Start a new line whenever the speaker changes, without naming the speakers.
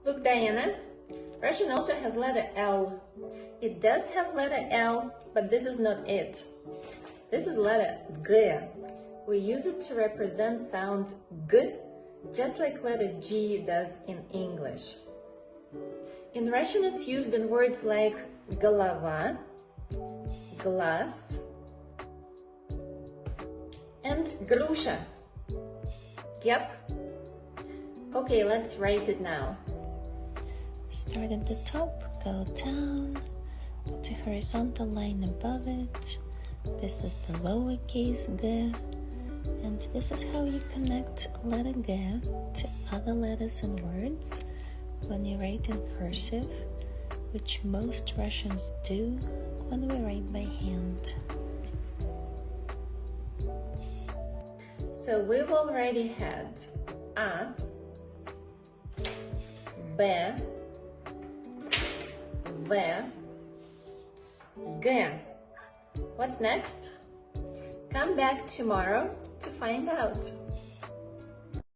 Look, Diana, Russian also has letter L. It does have letter L, but this is not it. This is letter G. We use it to represent sound G, just like letter G does in English. In Russian, it's used in words like голова, глаз, and груша. Yep. Okay, let's write it now.
Start at the top, go down to horizontal line above it. This is the lowercase g, and this is how you connect letter g to other letters and words when you write in cursive, which most Russians do when we write by hand.
So we've already had A, B, V, G. What's next? Come back tomorrow to find out.